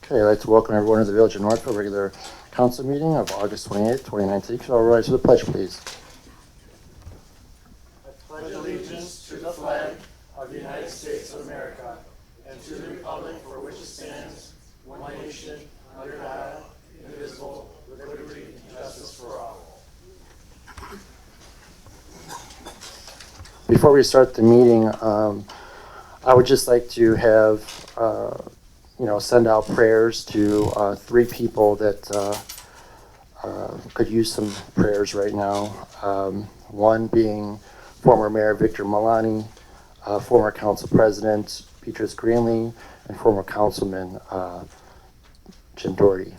Okay, I'd like to welcome everyone to the Village of Northfield regular council meeting of August 28th, 2019. Could all rise to the pledge, please? I pledge allegiance to the flag of the United States of America and to the republic for which it stands, one nation, under God, indivisible, with liberty and justice for all. Before we start the meeting, I would just like to have, send out prayers to 3 people that could use some prayers right now. One being former Mayor Victor Milani, former Council President Beatrice Greenlee, and former Councilman Jim Doherty.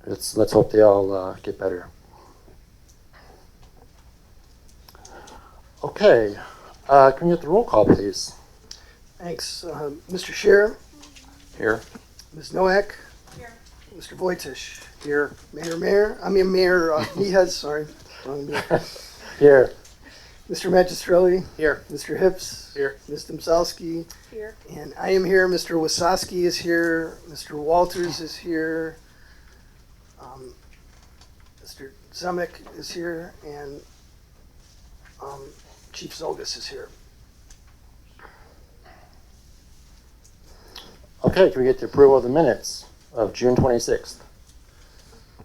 Let's hope they all get better. Okay, can we get the roll call, please? Thanks. Mr. Scherer? Here. Ms. Noack? Here. Mr. Vojtish? Here. Mayor Niehes, sorry. Wrong Mayor. Here. Mr. Magistrelli? Here. Mr. Hips? Here. Ms. Domzalski? Here. And I am here. Mr. Wasoski is here. Mr. Walters is here. Mr. Zemek is here. And Chief Zolgis is here. Okay, can we get the approval of the minutes of June 26th?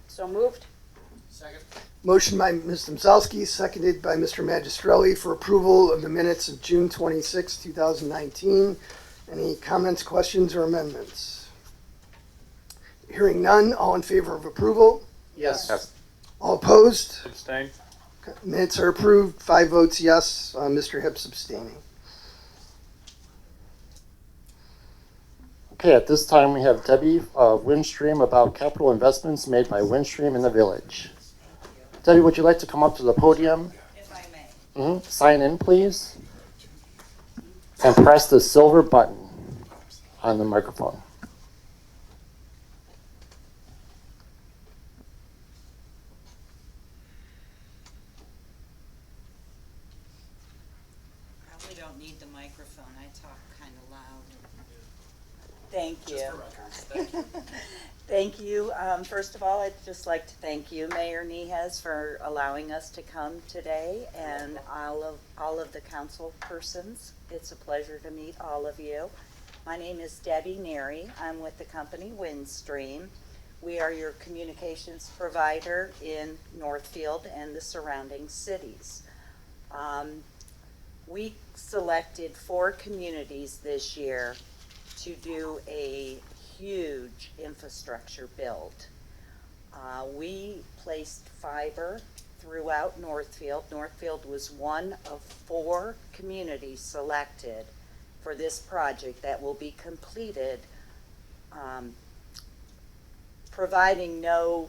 So moved. Second. Motion by Ms. Domzalski, seconded by Mr. Magistrelli for approval of the minutes of June 26, 2019. Any comments, questions, or amendments? Hearing none, all in favor of approval? Yes. All opposed? Abstain. Minutes are approved, 5 votes yes, Mr. Hips abstaining. Okay, at this time we have Debbie of Windstream about capital investments made by Windstream in the village. Debbie, would you like to come up to the podium? If I may. Sign in, please. And press the silver button on the microphone. Probably don't need the microphone. I talk kind of loud. Thank you. Thank you. First of all, I'd just like to thank you, Mayor Niehes, for allowing us to come today, and all of the council persons. It's a pleasure to meet all of you. My name is Debbie Neary. I'm with the company Windstream. We are your communications provider in Northfield and the surrounding cities. We selected 4 communities this year to do a huge infrastructure build. We placed fiber throughout Northfield. Northfield was one of 4 communities selected for this project that will be completed, providing no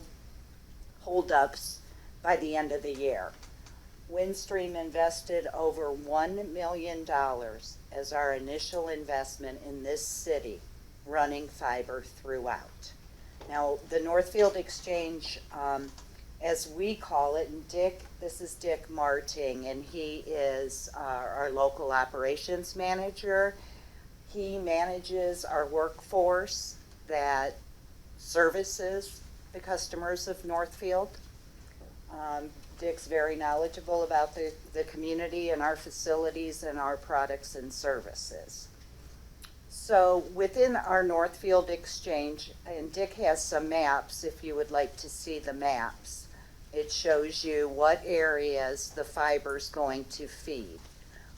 holdups by the end of the year. Windstream invested over $1 million as our initial investment in this city, running fiber throughout. Now, the Northfield Exchange, as we call it, and this is Dick Marting, and he is our local operations manager. He manages our workforce that services the customers of Northfield. Dick's very knowledgeable about the community and our facilities and our products and services. So within our Northfield Exchange, and Dick has some maps if you would like to see the maps. It shows you what areas the fiber's going to feed.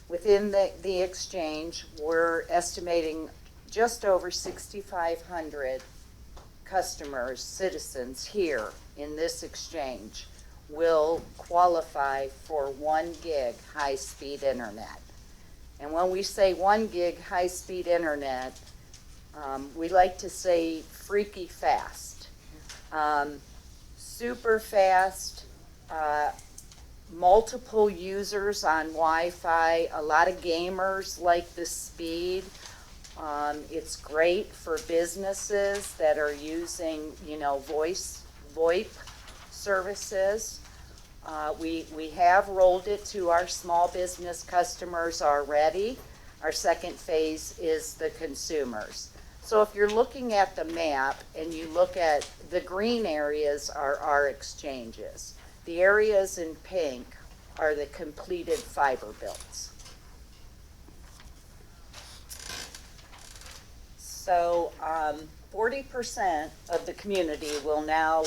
Within the exchange, we're estimating just over 6,500 customers, citizens here in this exchange will qualify for 1 gig high-speed internet. And when we say 1 gig high-speed internet, we like to say freaky fast. Super fast, multiple users on Wi-Fi, a lot of gamers like the speed. It's great for businesses that are using, VoIP services. We have rolled it to our small business customers already. Our second phase is the consumers. So if you're looking at the map and you look at the green areas are our exchanges. The areas in pink are the completed fiber builds. So 40% of the community will now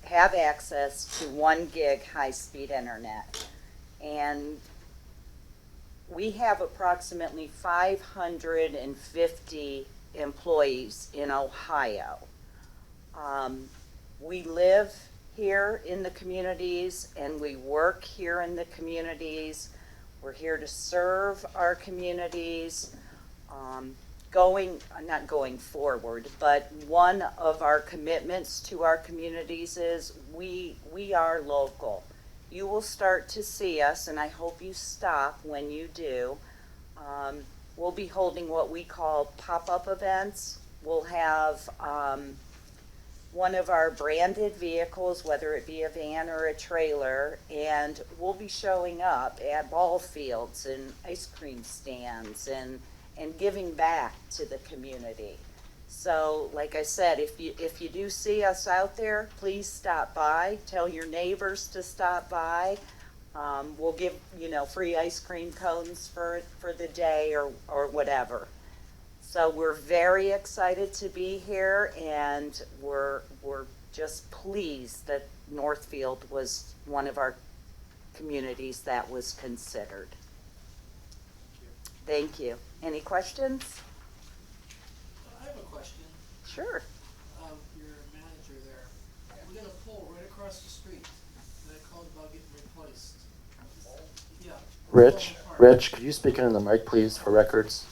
have access to 1 gig high-speed internet. And we have approximately 550 employees in Ohio. We live here in the communities and we work here in the communities. We're here to serve our communities. Not going forward, but one of our commitments to our communities is we are local. You will start to see us, and I hope you stop when you do. We'll be holding what we call pop-up events. We'll have one of our branded vehicles, whether it be a van or a trailer, and we'll be showing up at ball fields and ice cream stands and giving back to the community. So, like I said, if you do see us out there, please stop by. Tell your neighbors to stop by. We'll give free ice cream cones for the day or whatever. So we're very excited to be here, and we're just pleased that Northfield was one of our communities that was considered. Thank you. Any questions? I have a question. Sure. Your manager there. We're gonna pull right across the street. That called about getting replaced. Yeah. Rich, could you speak into the mic, please, for records?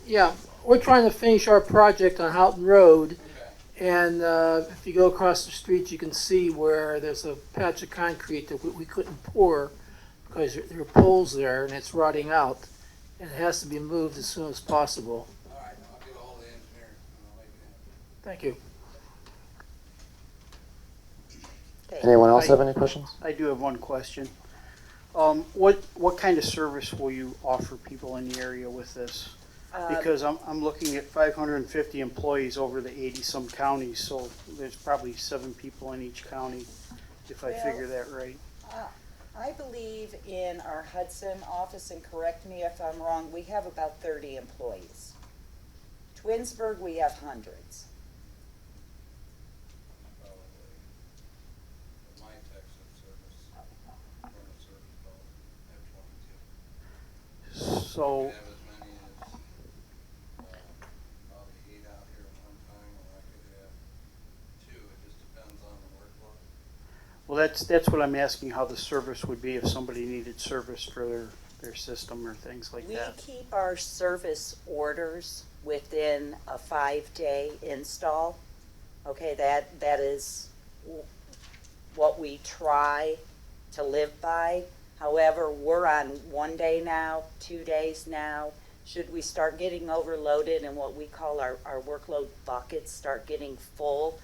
Yeah, we're trying to finish our project on Houghton Road, and if you go across the street, you can see where there's a patch of concrete that we couldn't pour because there are poles there and it's rotting out, and it has to be moved as soon as possible. All right, I'll get all the engineers and I'll make it. Thank you. Anyone else have any questions? I do have one question. What kind of service will you offer people in the area with this? Because I'm looking at 550 employees over the 80-some counties, so there's probably 7 people in each county, if I figure that right. I believe in our Hudson office, and correct me if I'm wrong, we have about 30 employees. Twinsburg, we have hundreds. Probably. My Texas service, current service, I have 22. So, We have as many as, probably 8 out here at one time, or I could have 2, it just depends on the workload. well, that's what I'm asking, how the service would be if somebody needed service for their system or things like We that. keep our service orders within a 5-day install. Okay, that is what we try to live by. However, we're on 1 day now, 2 days now. Should we start getting overloaded and what we call our workload buckets start getting full,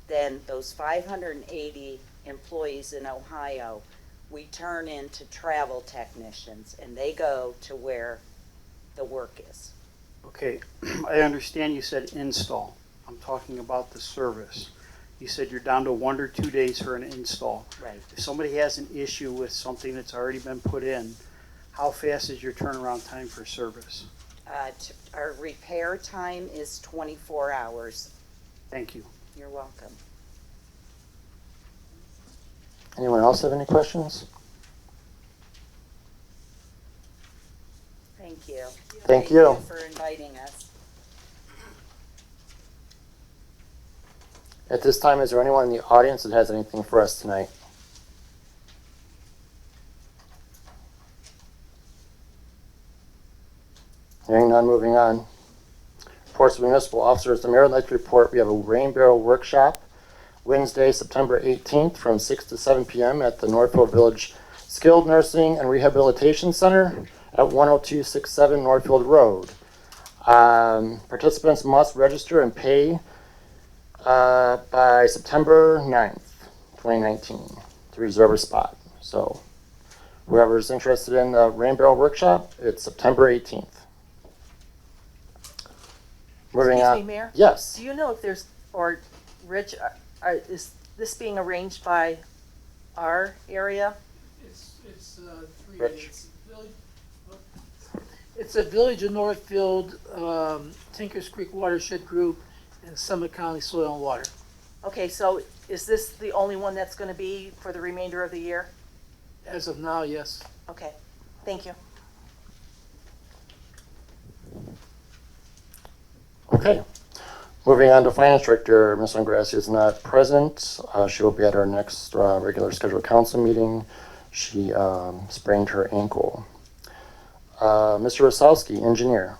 then those 580 employees in Ohio, we turn into travel technicians and they go to where the work is. Okay, I understand you said install. I'm talking about the service. You said you're down to 1 or 2 days for an install. Right. If somebody has an issue with something that's already been put in, how fast is your turnaround time for service? Our repair time is 24 hours. Thank you. You're welcome. Anyone else have any questions? Thank you. Thank you. For inviting us. At this time, is there anyone in the audience that has anything for us tonight? Hearing none, moving on. Reports of municipal officers. The mayor would like to report we have a rain barrel workshop Wednesday, September 18th from 6 to 7 p.m. at the Northfield Village Skilled Nursing and Rehabilitation Center at 10267 Northfield Road. Participants must register and pay by September 9th, 2019 to reserve a spot. So Whoever's interested in the Rain Barrel Workshop, it's September 18th. Moving Excuse on. me, Mayor? Yes. Do you know if there's, or Rich, is this being arranged by our area? It's three. Rich. It's a Village of Northfield, Tinkers Creek Watershed Group, and Summit County Soil and Water. Okay, so is this the only one that's gonna be for the remainder of the year? As of now, yes. Okay, thank you. Okay. Moving on to Finance Director, Ms. Ingrassi is not present. She will be at our next regular scheduled council meeting. She sprained her ankle. Mr. Rosowski, Engineer.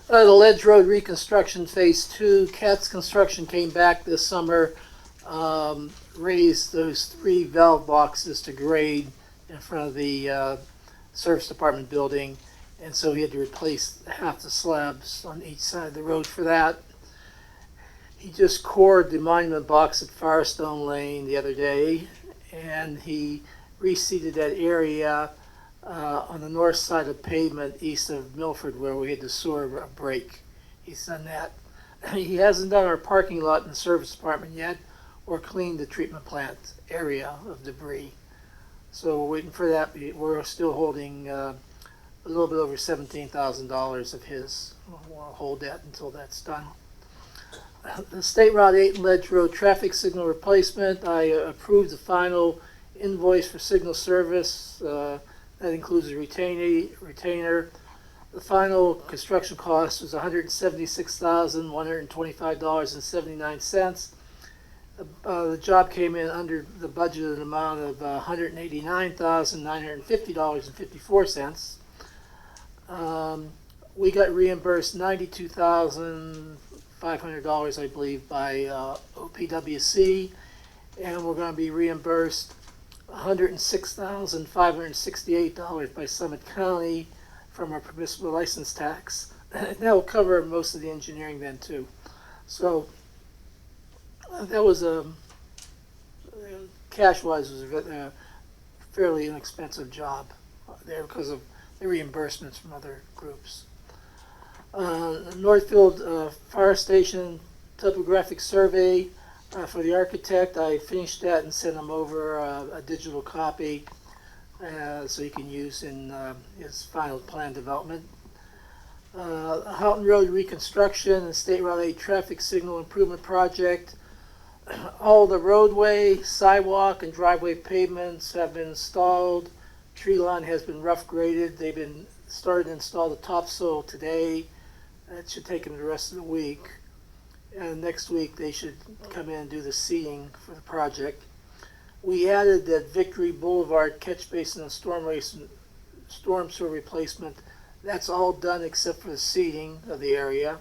The Ledge Road reconstruction phase 2, Cat's Construction came back this summer, raised those 3 valve boxes to grade in front of the service department building, and so he had to replace half the slabs on each side of the road for that. He just cored the monument box at Firestone Lane the other day, and he reseeded that area on the north side of pavement east of Milford where we had the sewer break. He's done that. He hasn't done our parking lot in the service department yet or cleaned the treatment plant area of debris. So we're waiting for that. We're still holding a little bit over $17,000 of his. We'll hold that until that's done. The State Route 8 and Ledge Road traffic signal replacement, I approved the final invoice for signal service. That includes a retainer. The final construction cost was $176,125.79. The job came in under the budgeted amount of $189,950.54. We got reimbursed $92,500, I believe, by OPWC, and we're going to be reimbursed $106,568 by Summit County from our permissible license tax. That will cover most of the engineering then too. So that was cash-wise was a fairly inexpensive job there because of the reimbursements from other groups. Northfield Fire Station topographic survey for the architect. I finished that and sent him over a digital copy so he can use in his final plan development. Houghton Road reconstruction and State Route 8 traffic signal improvement project. All the roadway, sidewalk, and driveway pavements have been installed. Tree line has been rough graded. They've been started to install the topsoil today. That should take them the rest of the week. And next week they should come in and do the seeding for the project. We added that Victory Boulevard catch basin and storm sewer replacement. That's all done except for the seeding of the area.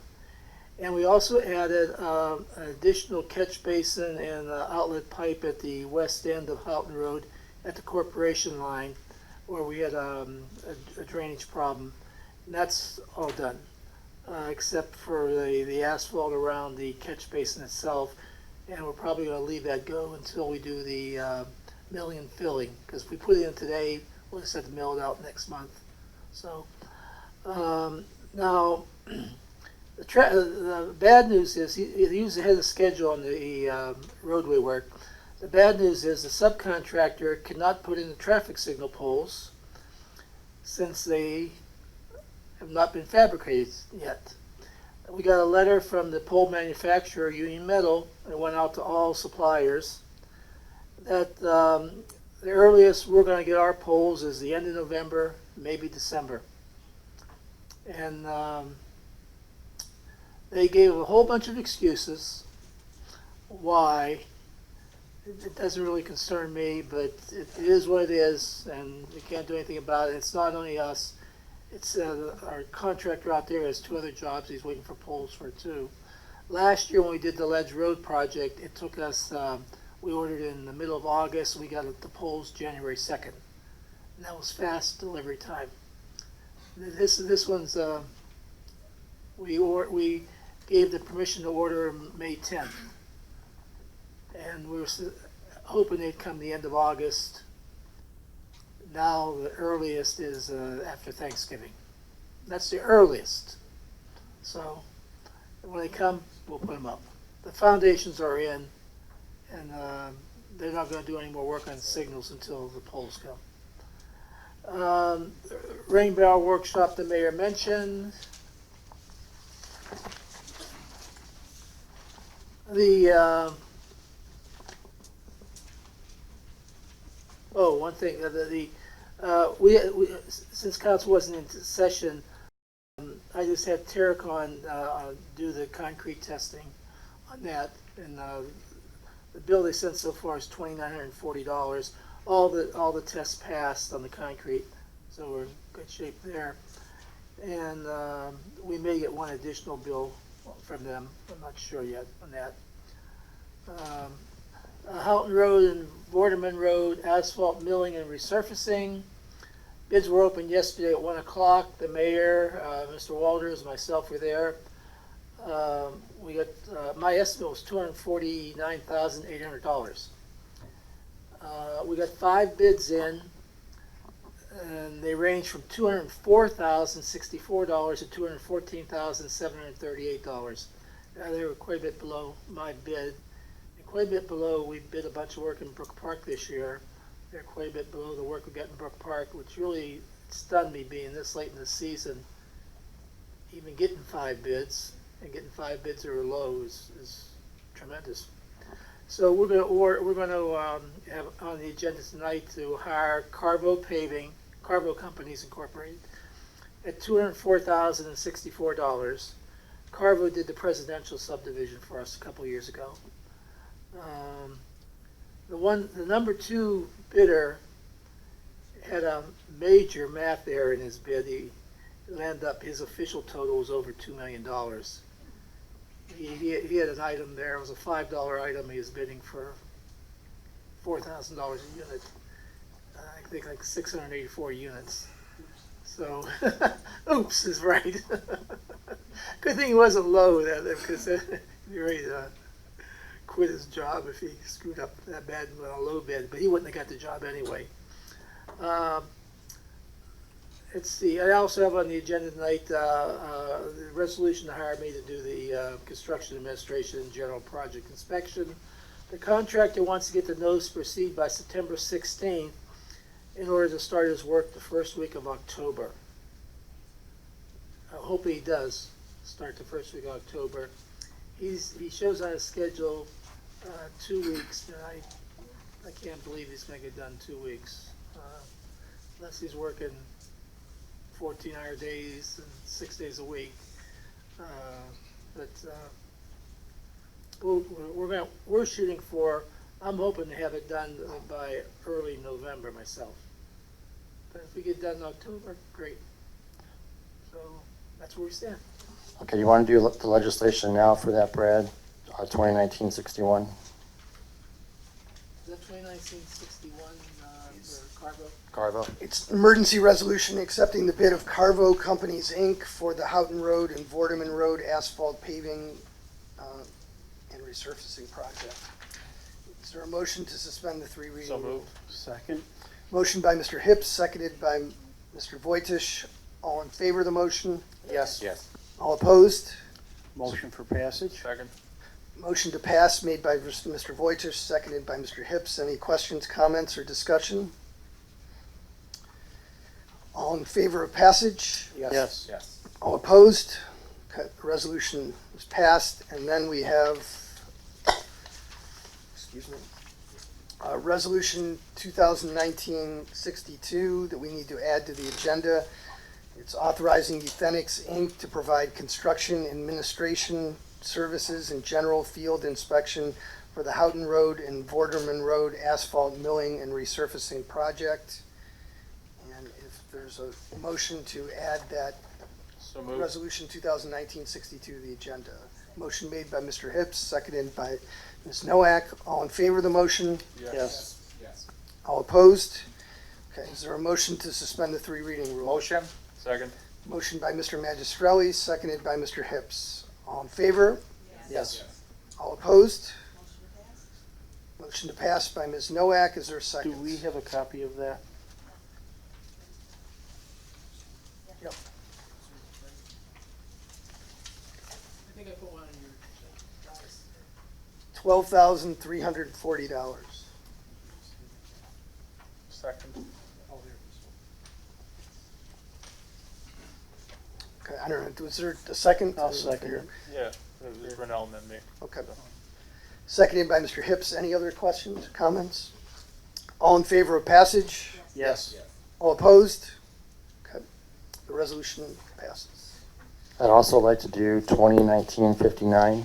And we also added an additional catch basin and outlet pipe at the west end of Houghton Road at the corporation line where we had a drainage problem. And that's all done. Except for the asphalt around the catch basin itself, and we're probably going to leave that go until we do the milling and filling, because if we put it in today, we'll just have to mill it out next month. So now the bad news is he was ahead of schedule on the roadway work. The bad news is the subcontractor cannot put in the traffic signal poles since they have not been fabricated yet. We got a letter from the pole manufacturer, Union Metal, and it went out to all suppliers, that the earliest we're going to get our poles is the end of November, maybe December. And they gave a whole bunch of excuses why. It doesn't really concern me, but it is what it is, and we can't do anything about it. It's not only us. It's our contractor out there has 2 other jobs he's waiting for poles for too. Last year when we did the Ledge Road project, it took us, we ordered in the middle of August, we got the poles January 2nd. And that was fast delivery time. This one's, we gave the permission to order May 10th. and we were hoping they'd come the end of August. Now the earliest is after Thanksgiving. That's the earliest. So when they come, we'll put them up. The foundations are in, and they're not going to do any more work on signals until the poles come. Rain barrel workshop the mayor mentioned. One thing, we since council wasn't in session, I just had Terracon do the concrete testing on that, and the bill they sent so far is $2,940. All the tests passed on the concrete, so we're in good shape there. And we may get one additional bill from them. I'm not sure yet on that. Houghton Road and Vorderman Road asphalt milling and resurfacing. Bids were opened yesterday at 1 o'clock. The mayor, Mr. Walters, myself were there. We got my estimate was $249,800. We got 5 bids in, and they range from $204,064 to $214,738. They were quite a bit below my bid. Quite a bit below, we bid a bunch of work in Brook Park this year. They're quite a bit below the work we got in Brook Park, which really stunned me being this late in the season. Even getting 5 bids, and getting 5 bids that are low is tremendous. So we're going to have on the agenda tonight to hire Carvo Companies Incorporated at $204,064. Carvo did the presidential subdivision for us a couple years ago. The number 2 bidder had a major math error in his bid. He landed up, his official total was over $2 million. He had an item there, it was a $5 item, he was bidding for $4,000 a unit. I think like 684 units. So, oops is right. Good thing he wasn't low there, because he'd be ready to quit his job if he screwed up that bad with a low bid, but he wouldn't have got the job anyway. Let's see, I also have on the agenda tonight the resolution to hire me to do the construction administration and general project inspection. The contractor wants to get the notice to proceed by September 16th in order to start his work the first week of October. I hope he does start the first week of October. He shows on his schedule 2 weeks, and I can't believe he's going to get done 2 weeks, unless he's working 14-hour days and 6 days a week. We're shooting for. I'm hoping to have it done by early November myself. But if we get done in October, great. So that's where we stand. Okay, you want to do the legislation now for that, Brad? 2019-61? Is that 2019-61 for Carvo? Carvo? It's an emergency resolution accepting the bid of Carvo Companies, Inc. for the Houghton Road and Vorderman Road asphalt paving and resurfacing project. Is there a motion to suspend the 3 reading rule? So moved. Second. Motion by Mr. Hips, seconded by Mr. Voitish. All in favor of the motion? Yes. Yes. All opposed? Motion for passage. Second. Motion to pass made by Mr. Voitish, seconded by Mr. Hips. Any questions, comments, or discussion? All in favor of passage? Yes. Yes. All opposed? Okay, the resolution is passed. And then we have, Resolution 2019-62 that we need to add to the agenda. It's authorizing Euthenix Inc. to provide construction administration services and general field inspection for the Houghton Road and Vorderman Road asphalt milling and resurfacing project. And if there's a motion to add that So moved. Resolution 2019-62 to the agenda. Motion made by Mr. Hips, seconded by Ms. Noack. All in favor of the motion? Yes. All opposed? Okay, is there a motion to suspend the 3 reading rule? Motion. Second. Motion by Mr. Magistrelli, seconded by Mr. Hips. All in favor? Yes. All opposed? Motion to pass by Ms. Noack. Is there a second? Do we have a copy of that? Yep. I think I put one on your. $12,340. Second. Okay, I don't know, was there a second? I'll second it. Yeah, it was Brunel and then me. Okay. Seconded by Mr. Hips. Any other questions, comments? All in favor of passage? Yes. All opposed? Okay, the resolution passes. I'd also like to do 2019-59.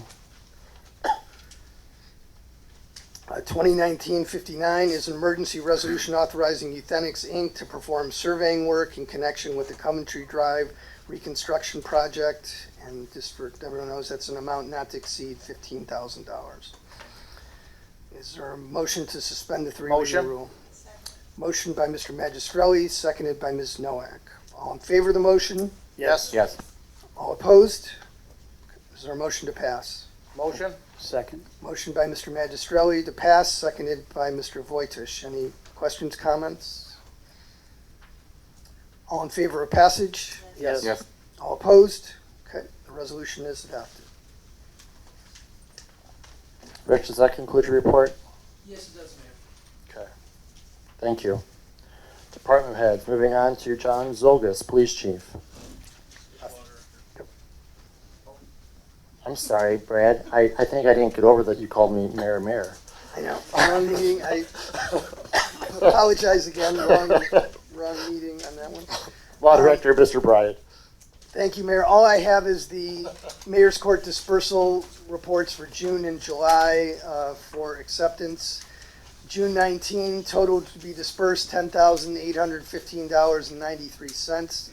2019-59 is an emergency resolution authorizing Euthenix Inc. to perform surveying work in connection with the Coventry Drive reconstruction project. And just for everyone knows, that's an amount not to exceed $15,000. Is there a motion to suspend the three-reading Motion. rule? Motion by Mr. Magistrelli, seconded by Ms. Noack. All in favor of the motion? Yes. Yes. All opposed? Is there a motion to pass? Motion. Second. Motion by Mr. Magistrelli to pass, seconded by Mr. Voitish. Any questions, comments? All in favor of passage? Yes. Yes. All opposed? Okay, the resolution is adopted. Rich, does that conclude your report? Yes, it does, Mayor. Okay. Thank you. Department heads, moving on to John Zolgis, Police Chief. I'm sorry, Brad. I think I didn't get over that you called me Mayor. I know, wrong meeting, I apologize again, wrong meeting on that one. Law Director, Mr. Bryant. Thank you, Mayor. All I have is the Mayor's Court dispersal reports for June and July for acceptance. June 19, total to be dispersed, $10,815.93.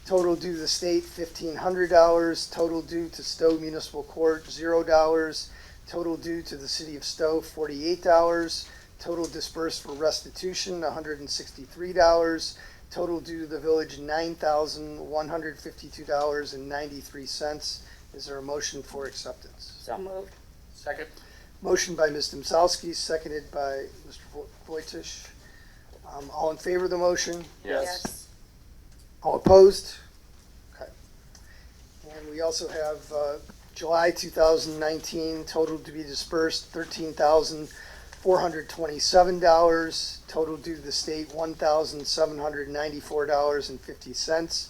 Total due to the state, $1,500. Total due to Stowe Municipal Court, $0. Total due to the City of Stowe, $48. Total dispersed for restitution, $163. Total due to the village, $9,152.93. Is there a motion for acceptance? So moved. Second. Motion by Ms. Domzalski, seconded by Mr. Voitish. All in favor of the motion? Yes. All opposed? Okay. And we also have July 2019, total to be dispersed, $13,427. Total due to the state, $1,794.50.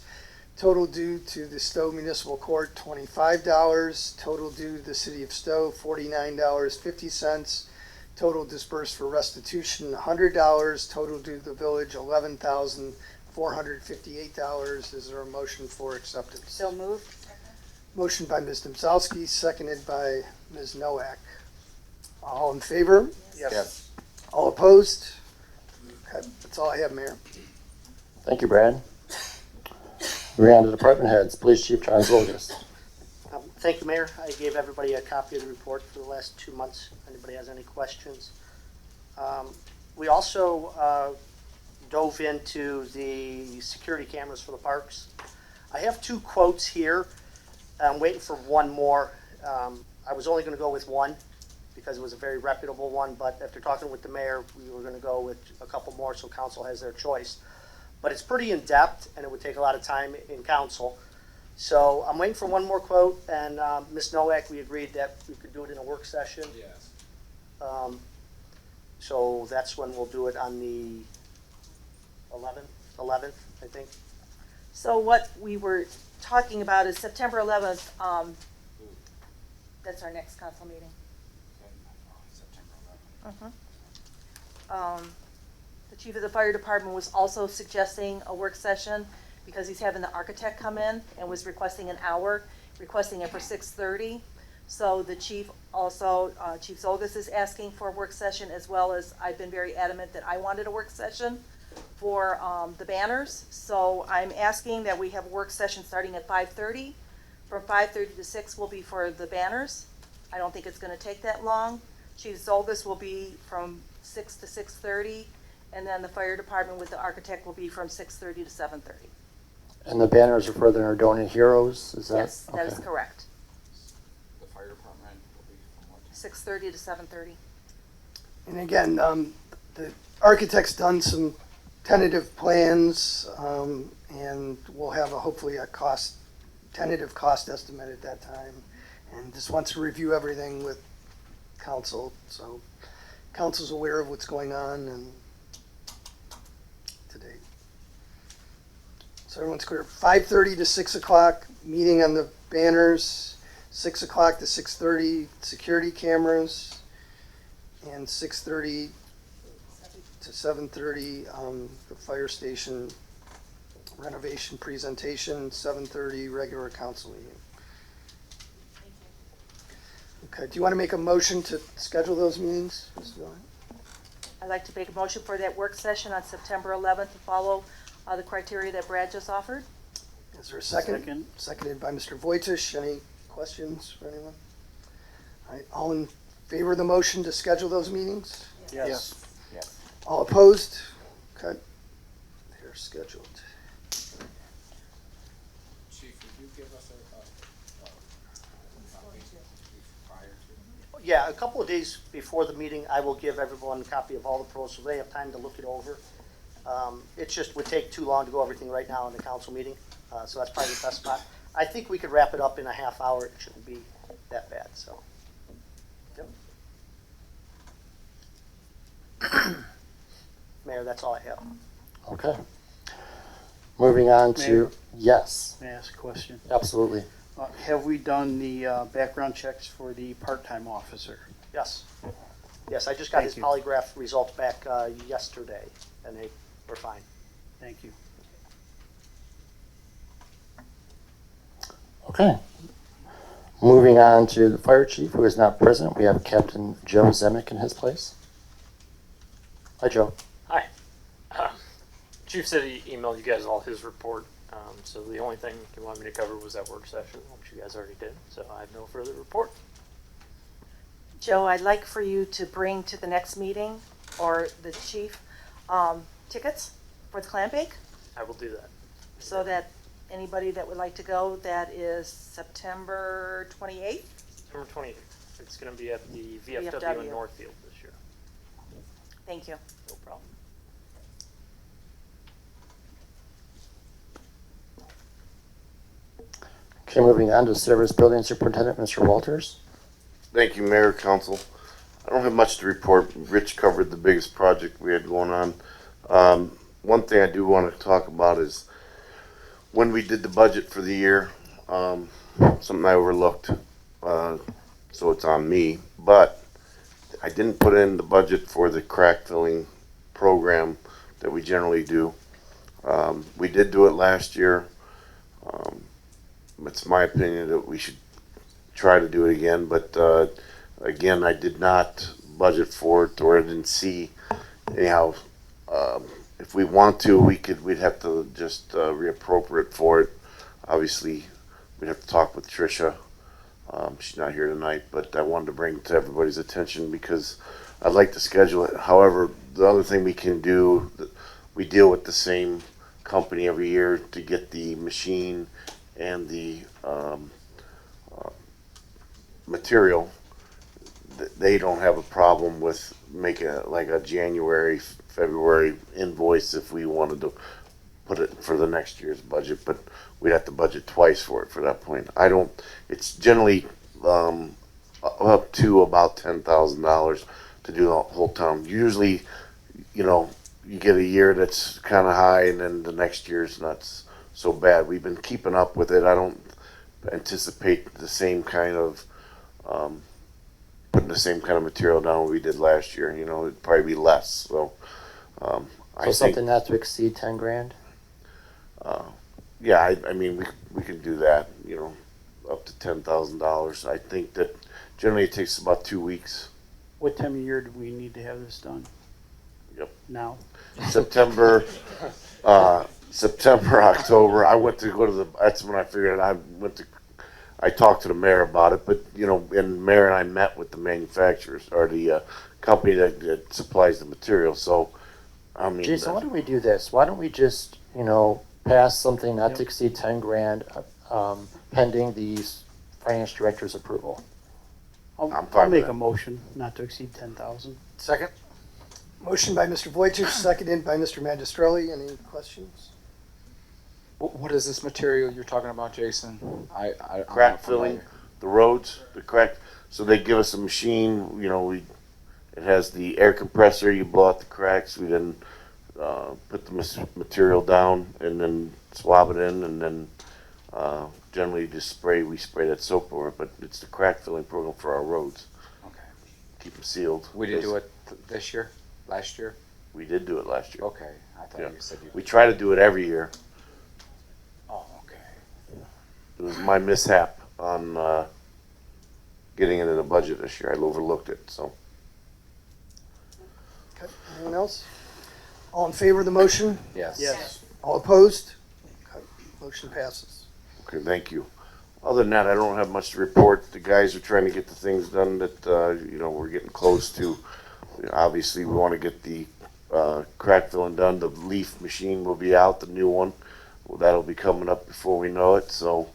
Total due to the Stowe Municipal Court, $25. Total due to the City of Stowe, $49.50. Total dispersed for restitution, $100. Total due to the village, $11,458. Is there a motion for acceptance? So moved. Motion by Ms. Domzalski, seconded by Ms. Noack. All in favor? Yes. All opposed? Okay, that's all I have, Mayor. Thank you, Brad. Moving on to department heads, Police Chief John Zolgis. Thank you, Mayor. I gave everybody a copy of the report for the last 2 months. If anybody has any questions. We also dove into the security cameras for the parks. I have 2 quotes here. I'm waiting for one more. I was only going to go with one because it was a very reputable one, but after talking with the mayor, we were going to go with a couple more so council has their choice. But it's pretty in-depth, and it would take a lot of time in council. So I'm waiting for one more quote, and Ms. Noack, we agreed that we could do it in a work session. Yes. So that's when we'll do it on the 11th, I think. So what we were talking about is September 11th, that's our next council meeting. The chief of the fire department was also suggesting a work session because he's having the architect come in and was requesting an hour, requesting it for 6:30. So the chief also, Chief Zolgis is asking for a work session, as well as I've been very adamant that I wanted a work session for the banners. So I'm asking that we have a work session starting at 5:30. From 5:30 to 6 will be for the banners. I don't think it's gonna take that long. Chief Zolgis will be from 6 to 6:30, and then the fire department with the architect will be from 6:30 to 7:30. And the banners are for the Nardonian heroes, is that? Yes, that is okay. correct. The fire department will be from what time? 6:30 to 7:30. And again, the architect's done some tentative plans, and we'll have hopefully a tentative cost estimate at that time. And just wants to review everything with council, so council's aware of what's going on and to date. So everyone's clear. 5:30 to 6 o'clock, meeting on the banners. 6 o'clock to 6:30, security cameras. And 6:30 to 7:30, the fire station renovation presentation. 7:30, regular council meeting. Okay, do you want to make a motion to schedule those meetings, Mr. Dillon? I'd like to make a motion for that work session on September 11th to follow the criteria that Brad just offered. Is there a second? Second. Seconded by Mr. Vojtish. Any questions for anyone? All right, all in favor of the motion to schedule those meetings? Yes. All opposed? Okay, they're scheduled. Chief, would you give us prior to? Yeah, a couple of days before the meeting, I will give everyone a copy of all the pros so they have time to look it over. It just would take too long to go everything right now in the council meeting, so that's probably the best spot. I think we could wrap it up in a half hour. It shouldn't be that bad, so. Yep. Mayor, that's all I have. Okay. Moving on Mayor? to, yes, May I ask a question? absolutely. Have we done the background checks for the part-time officer? Yes. Yes, I just got his Thank you. polygraph results back yesterday, and they were fine. Thank you. Okay. Moving on to the fire chief, who is not present. We have Captain Joe Zemek in his place. Hi, Joe. Hi. Chief said he emailed you guys all his report. So the only thing he wanted me to cover was that work session, which you guys already did. So I have no further report. Joe, I'd like for you to bring to the next meeting, or the chief, tickets for the clam bake, I will do that. so that anybody that would like to go, that is September 28th. September 28th. It's going to be at the VFW VFW. in Northfield this year. Thank you. No problem. Okay, moving on to Service Building Superintendent, Mr. Walters. Thank you, Mayor, Council. I don't have much to report. Rich covered the biggest project we had going on. One thing I do want to talk about is when we did the budget for the year, something I overlooked, so it's on me, but I didn't put in the budget for the crack filling program that we generally do. We did do it last year. It's my opinion that we should try to do it again, but again, I did not budget for it, or I didn't see anyhow. If we want to, we'd have to just reappropriate for it. Obviously, we'd have to talk with Tricia. She's not here tonight, but I wanted to bring it to everybody's attention because I'd like to schedule it. However, the other thing we can do, we deal with the same company every year to get the machine and the material. They don't have a problem with making like a January, February invoice if we wanted to put it for the next year's budget, but we'd have to budget twice for it for that point. It's generally up to about $10,000 to do the whole town. Usually, you get a year that's kind of high and then the next year's not so bad. We've been keeping up with it. I don't anticipate the same kind of putting the same kind of material down we did last year. It'd probably be less. So, So I think, something not to exceed 10 grand? yeah, I mean, we can do that, up to $10,000. I think that generally it takes about 2 weeks. What time of year do we need to have this done? Yep. Now? September, October. I went to go to that's when I figured I talked to the mayor about it, but, and mayor and I met with the manufacturers or the company that supplies the material. So, I mean, Jason, why don't we do this? Why don't we just, pass something not to exceed 10 grand, pending the finance director's approval? I'm fine I'll with make that. a motion not to exceed 10,000. Second? Motion by Mr. Vojtěch, seconded by Mr. Magistrelli. Any questions? What is this material you're talking about, Jason? I'm Crack not filling, familiar. the roads, the crack, so they give us a machine, you know, it has the air compressor, you blow out the cracks, we then, put the material down and then swab it in and then, generally just we spray that soap over it, but it's the crack filling program for our roads, Okay. keep them sealed. We didn't do it this year, last year? We did do it last year. Okay, I thought Yeah. you said you. We try to do it every year. Oh, okay. It was my mishap on, getting it in the budget this year. I overlooked it, so. Okay, anyone else? All in favor of the motion? Yes. Yes. All opposed? Okay, motion passes. Okay, thank you. Other than that, I don't have much to report. The guys are trying to get the things done that, you know, we're getting close to. Obviously, we want to get the crack filling done. The leaf machine will be out, the new one. Well, that'll be coming up before we know it. So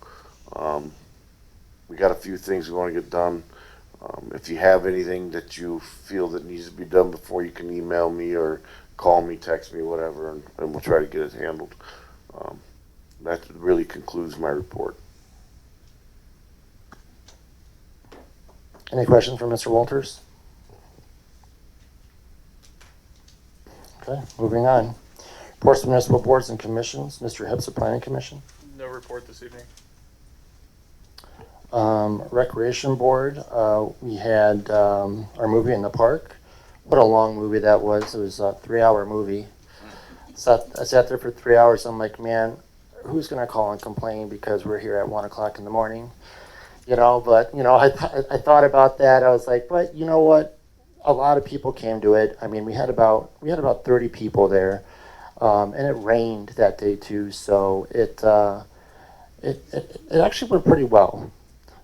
we got a few things we want to get done. If you have anything that you feel that needs to be done before, you can email me or call me, text me, whatever, and we'll try to get it handled. That really concludes my report. Any questions for Mr. Walters? Okay, moving on. Reports of municipal boards and commissions. Mr. Hibbs, of Planning Commission. No report this evening. Recreation Board, we had our movie in the park. What a long movie that was. It was a 3-hour movie. I sat there for 3 hours. I'm like, man, who's going to call and complain because we're here at 1 o'clock in the morning? You know, but, you know, I thought about that. I was like, but you know what? A lot of people came to it. I mean, we had about 30 people there. And it rained that day too. So it actually went pretty well.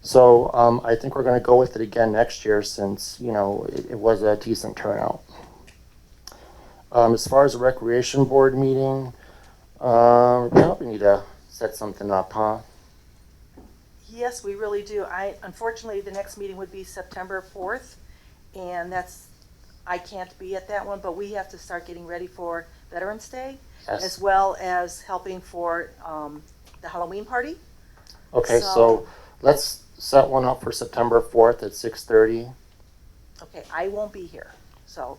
So I think we're going to go with it again next year since, you know, it was a decent turnout. As far as the recreation board meeting, we probably need to set something up, huh? Yes, we really do. Unfortunately, the next meeting would be September 4th, and I can't be at that one, but we have to start getting ready for Veterans Day, Yes. as well as helping for the Halloween party. Okay, so let's set one up for September 4th at 6:30. Okay, I won't be here, so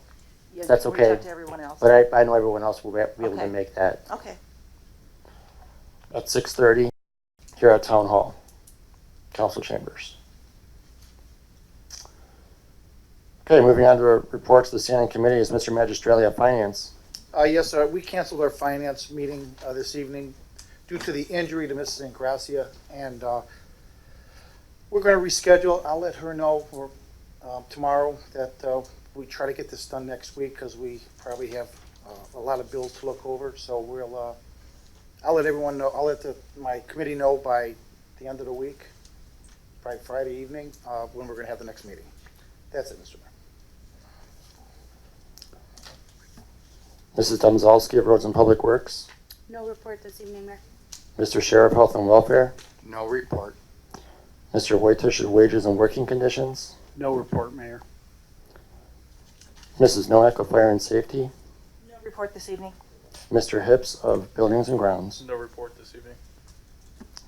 you That's can okay. reach out to everyone else. But I know everyone else will be able to Okay. make that Okay, at 6:30 here at Town Hall, Council Chambers. Okay, moving on to our reports to the standing committee is Mr. Magistrelli of Finance. Yes, sir. We canceled our finance meeting this evening due to the injury to Mrs. Ingracia, and we're going to reschedule. I'll let her know tomorrow that we try to get this done next week because we probably have a lot of bills to look over. So I'll let everyone know. I'll let my committee know by the end of the week, by Friday evening, when we're going to have the next meeting. That's it, Mr. Mayor. Mrs. Domzalski of Roads and Public Works. No report this evening, Mayor. Mr. Sheriff, Health and Welfare. No report. Mr. Wojciech of Wages and Working Conditions. No report, Mayor. Mrs. Noack of Fire and Safety. no report this evening. Mr. Hips of Buildings and Grounds. No report this evening.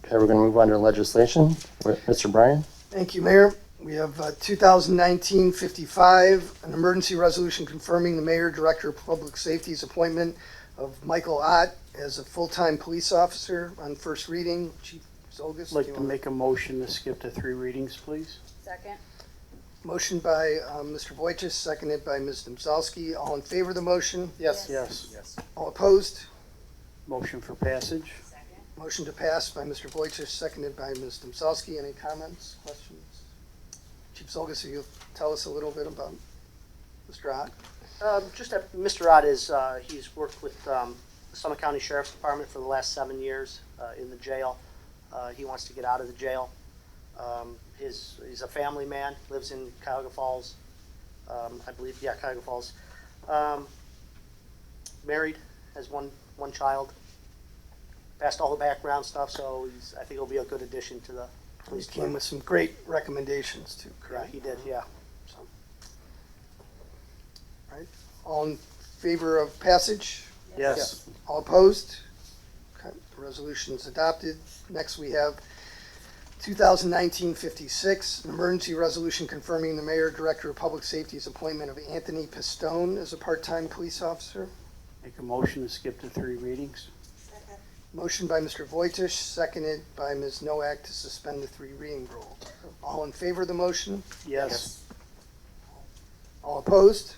Okay, we're going to move on to legislation. Mr. Bryan. Thank you, Mayor. We have 2019-55, an emergency resolution confirming the Mayor, Director of Public Safety's appointment of Michael Ott as a full-time police officer on first reading. Chief Zolgis. I'd like to make a motion to skip to 3 readings, please. Second. Motion by Mr. Vojtěch, seconded by Ms. Domzalski. All in favor of the motion? Yes. Yes. All opposed? Motion for passage. Second. Motion to pass by Mr. Vojtěch, seconded by Ms. Domzalski. Any comments, questions? Chief Zolgis, you'll tell us a little bit about Mr. Ott? Just that Mr. Ott he's worked with the Summit County Sheriff's Department for the last 7 years in the jail. He wants to get out of the jail. He's a family man, lives in Cuyahoga Falls, I believe, Cuyahoga Falls. Married, has one child, passed all the background stuff, so I think he'll be a good addition to the police Came department. with some great recommendations too, Yeah, correct? he did, yeah. So, Right. All in favor of passage? Yes. All opposed? Okay, the resolution is adopted. Next, we have 2019-56, an emergency resolution confirming the Mayor, Director of Public Safety's appointment of Anthony Pistone as a part-time police officer. Make a motion to skip to 3 readings. Motion by Mr. Voitish, seconded by Ms. Noack to suspend the 3 reading rule. All in favor of the motion? Yes. All opposed?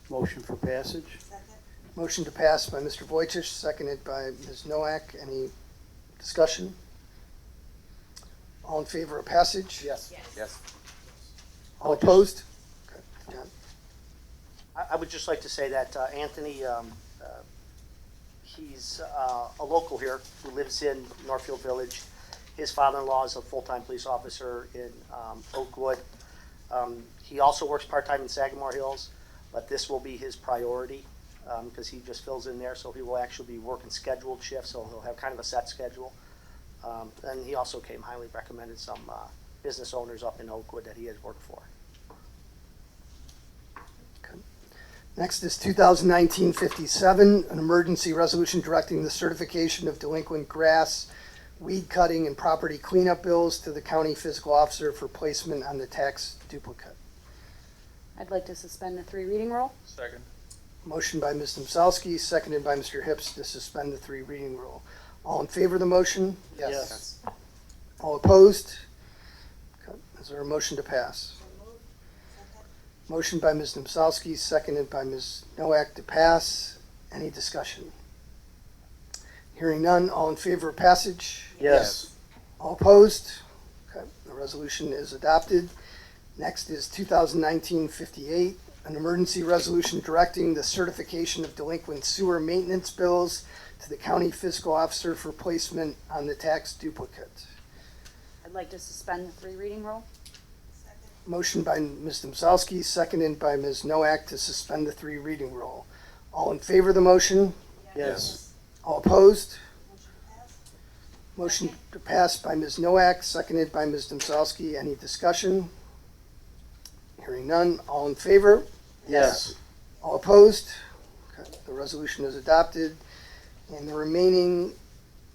Motion for passage. Motion to pass by Mr. Voitish, seconded by Ms. Noack. Any discussion? All in favor of passage? Yes. Yes. All opposed? Okay, John. I would just like to say that Anthony, he's a local here who lives in Northfield Village. His father-in-law is a full-time police officer in Oakwood. He also works part-time in Sagamore Hills, but this will be his priority because he just fills in there, so he will actually be working scheduled shifts, so he'll have kind of a set schedule. And he also came highly recommended some business owners up in Oakwood that he has worked for. Next is 2019-57, an emergency resolution directing the certification of delinquent grass, weed cutting, and property cleanup bills to the county fiscal officer for placement on the tax duplicate. I'd like to suspend the 3 reading rule. Second. Motion by Ms. Domzalski, seconded by Mr. Hips to suspend the 3 reading rule. All in favor of the motion? Yes. All opposed? Okay. Is there a motion to pass? Motion by Ms. Domzalski, seconded by Ms. Noack to pass. Any discussion? Hearing none, all in favor of passage? Yes. All opposed? Okay, the resolution is adopted. Next is 2019-58, an emergency resolution directing the certification of delinquent sewer maintenance bills to the county fiscal officer for placement on the tax duplicate. I'd like to suspend the 3 reading rule. Motion by Ms. Domzalski, seconded by Ms. Noack to suspend the 3 reading rule. All in favor of the motion? Yes. All opposed? Motion to pass by Ms. Noack, seconded by Ms. Domzalski. Any discussion? Hearing none. All in favor? Yes. All opposed? Okay, the resolution is adopted. And the remaining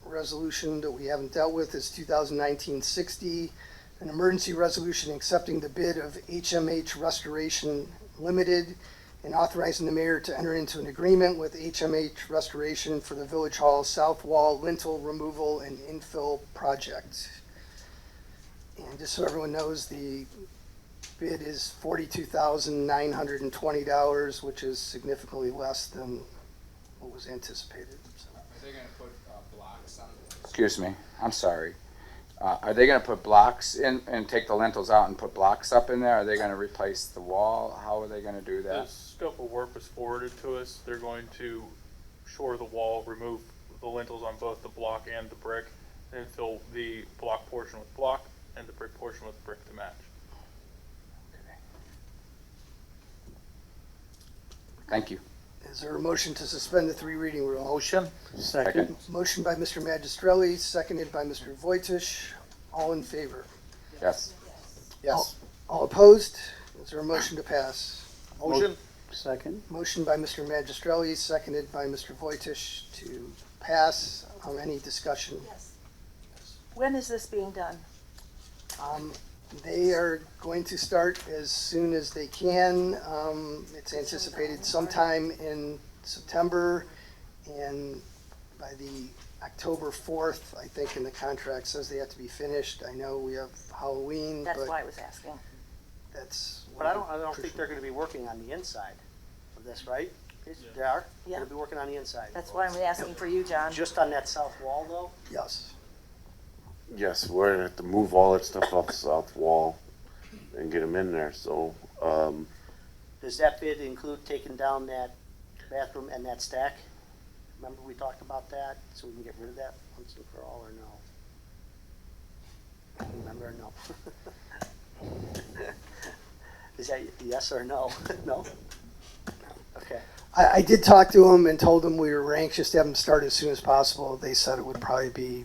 resolution that we haven't dealt with is 2019-60, an emergency resolution accepting the bid of HMH Restoration Limited and authorizing the mayor to enter into an agreement with HMH Restoration for the Village Hall South Wall lintel removal and infill project. And just so everyone knows, the bid is $42,920, which is significantly less than what was anticipated. So. Are they gonna put blocks on? Excuse me, I'm sorry. Are they gonna put blocks in and take the lintels out and put blocks up in there? Are they gonna replace the wall? How are they gonna do The that? scope of work was forwarded to us. They're going to shore the wall, remove the lintels on both the block and the brick, and fill the block portion with block and the brick portion with brick to match. Thank you. Is there a motion to suspend the 3 reading rule? Motion. Second. Motion by Mr. Magistrelli, seconded by Mr. Voitish. All in favor? Yes. All opposed? Is there a motion to pass? Motion. Second. Motion by Mr. Magistrelli, seconded by Mr. Voitish to pass. Any discussion? When is this being done? They are going to start as soon as they can. It's anticipated sometime in September, and by the October 4th, I think in the contract says they have to be finished. I know we have Halloween, That's but why I was asking. that's. But I don't think they're gonna be working on the inside of this, right? They are? Yeah. Gonna be working on the inside. That's why I'm asking for you, John. Just on that south wall though? Yes. Yes, we're gonna have to move all that stuff off the south wall and get them in there, so, Does that bid include taking down that bathroom and that stack? Remember we talked about that, so we can get rid of that once and for all, or no? Remember or no? Is that yes or no? No? Okay. I did talk to them and told them we were anxious to have them start as soon as possible. They said it would probably be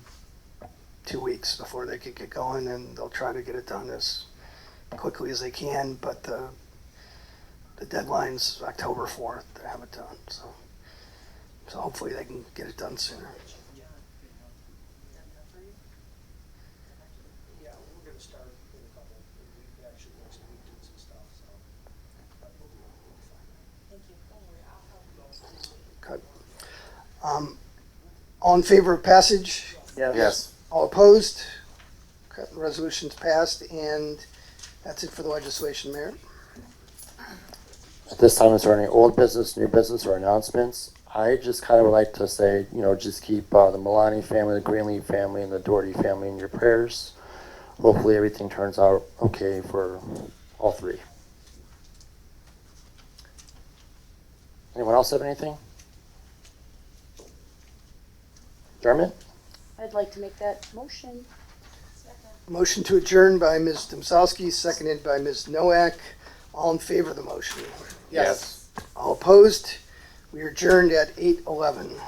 2 weeks before they could get going, and they'll try to get it done as quickly as they can, but the the deadline's October 4th to have it done, so hopefully they can get it done sooner. Yeah, we're gonna start in a couple, we actually next week doing some stuff, so. But we'll be fine. Okay. All in favor of passage? Yes. All opposed? Okay, the resolution's passed, and that's it for the legislation, Mayor. At this time, is there any old business, new business, or announcements? I just kind of would like to say, just keep the Milani family, the Greenleaf family, and the Doherty family in your prayers. Hopefully everything turns out okay for all three. Anyone else have anything? Dermot? I'd like to make that motion. Motion to adjourn by Ms. Domzowski, seconded by Ms. Noack. All in favor of the motion? Yes. All opposed? We are adjourned at 8:11.